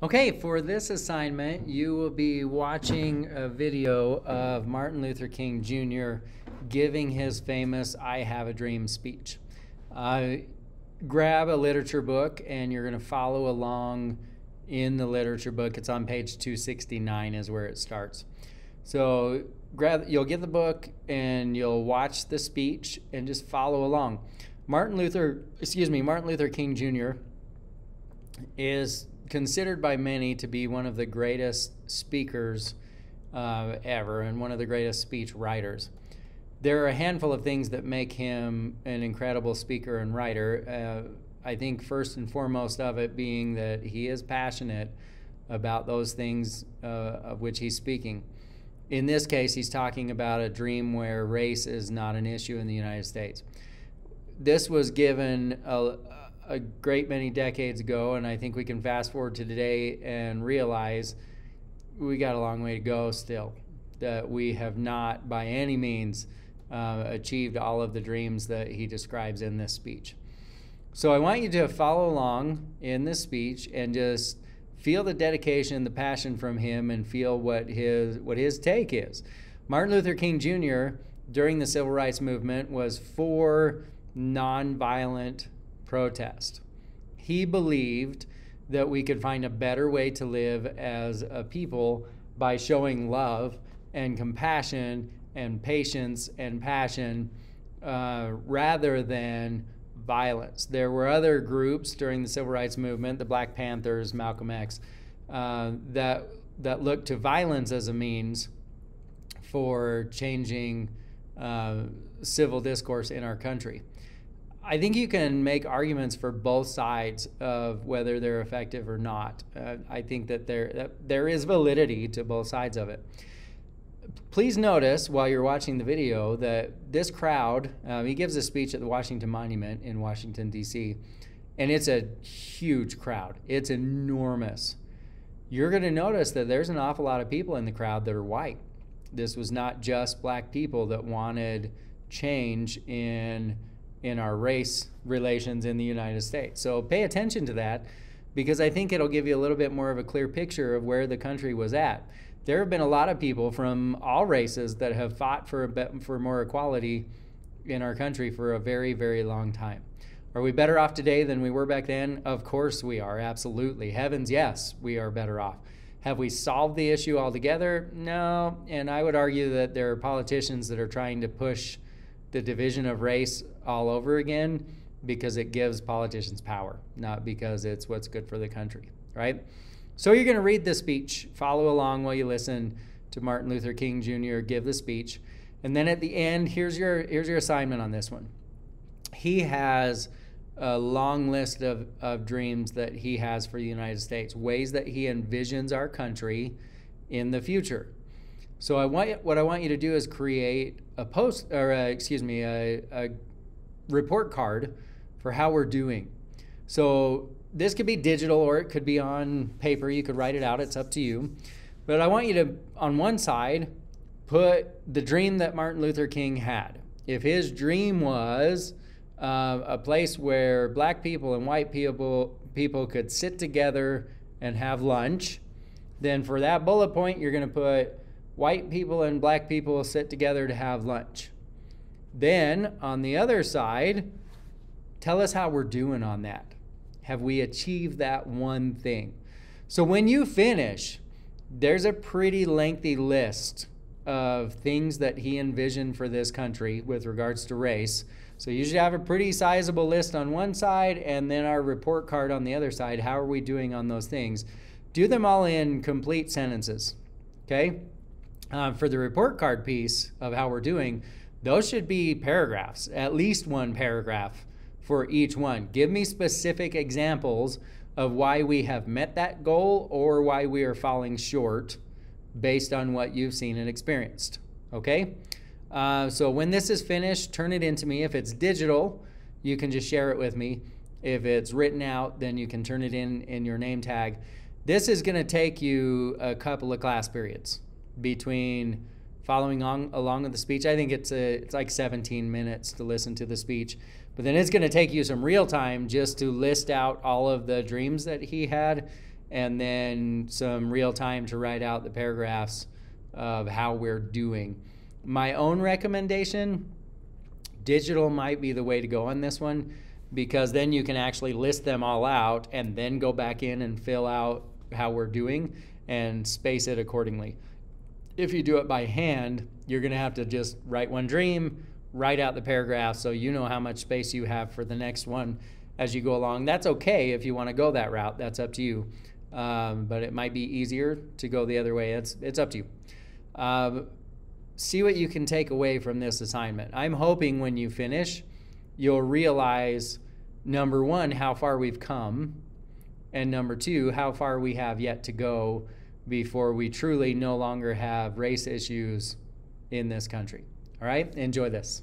Okay, for this assignment, you will be watching a video of Martin Luther King Jr. giving his famous I Have a Dream speech. Grab a literature book and you're going to follow along in the literature book. It's on page 269 is where it starts. So you'll get the book and you'll watch the speech and just follow along. Martin Luther King Jr. is considered by many to be one of the greatest speakers ever and one of the greatest speech writers. There are a handful of things that make him an incredible speaker and writer. I think first and foremost of it being that he is passionate about those things of which he's speaking. In this case, he's talking about a dream where race is not an issue in the United States. This was given a great many decades ago, and I think we can fast forward to today and realize we got a long way to go still, that we have not by any means achieved all of the dreams that he describes in this speech. So I want you to follow along in this speech and just feel the dedication, the passion from him, and feel what his take is. Martin Luther King Jr. during the Civil Rights Movement was for nonviolent protest. He believed that we could find a better way to live as a people by showing love and compassion and patience and passion rather than violence. There were other groups during the Civil Rights Movement, the Black Panthers, Malcolm X, that looked to violence as a means for changing civil discourse in our country. I think you can make arguments for both sides of whether they're effective or not. I think that there is validity to both sides of it. Please notice while you're watching the video that this crowd, he gives a speech at the Washington Monument in Washington, D.C., and it's a huge crowd. It's enormous. You're going to notice that there's an awful lot of people in the crowd that are white. This was not just black people that wanted change in our race relations in the United States. So pay attention to that, because I think it'll give you a little bit more of a clear picture of where the country was at. There have been a lot of people from all races that have fought for more equality in our country for a very, very long time. Are we better off today than we were back then? Of course we are, absolutely. Heavens, yes, we are better off. Have we solved the issue altogether? No, and I would argue that there are politicians that are trying to push the division of race all over again because it gives politicians power, not because it's what's good for the country, right? So you're going to read the speech, follow along while you listen to Martin Luther King Jr. give the speech, and then at the end, here's your assignment on this one. He has a long list of dreams that he has for the United States, ways that he envisions our country in the future. So what I want you to do is create a report card for how we're doing. So this could be digital or it could be on paper. You could write it out. It's up to you. But I want you to, on one side, put the dream that Martin Luther King had. If his dream was a place where black people and white people could sit together and have lunch, then for that bullet point, you're going to put white people and black people sit together to have lunch. Then on the other side, tell us how we're doing on that. Have we achieved that one thing? So when you finish, there's a pretty lengthy list of things that he envisioned for this country with regards to race. So you should have a pretty sizable list on one side and then our report card on the other side. How are we doing on those things? Do them all in complete sentences, okay? For the report card piece of how we're doing, those should be paragraphs, at least one paragraph for each one. Give me specific examples of why we have met that goal or why we are falling short based on what you've seen and experienced, okay? So when this is finished, turn it into me. If it's digital, you can just share it with me. If it's written out, then you can turn it in your name tag. This is gonna take you a couple of class periods between following along with the speech. I think it's like 17 minutes to listen to the speech. But then it's going to take you some real time just to list out all of the dreams that he had and then some real time to write out the paragraphs of how we're doing. My own recommendation, digital might be the way to go on this one, because then you can actually list them all out and then go back in and fill out how we're doing and space it accordingly. If you do it by hand, you're going to have to just write one dream, write out the paragraph so you know how much space you have for the next one as you go along. That's okay if you want to go that route. That's up to you. But it might be easier to go the other way. It's up to you. See what you can take away from this assignment. I'm hoping when you finish, you'll realize, number one, how far we've come, and number two, how far we have yet to go before we truly no longer have race issues in this country. All right? Enjoy this.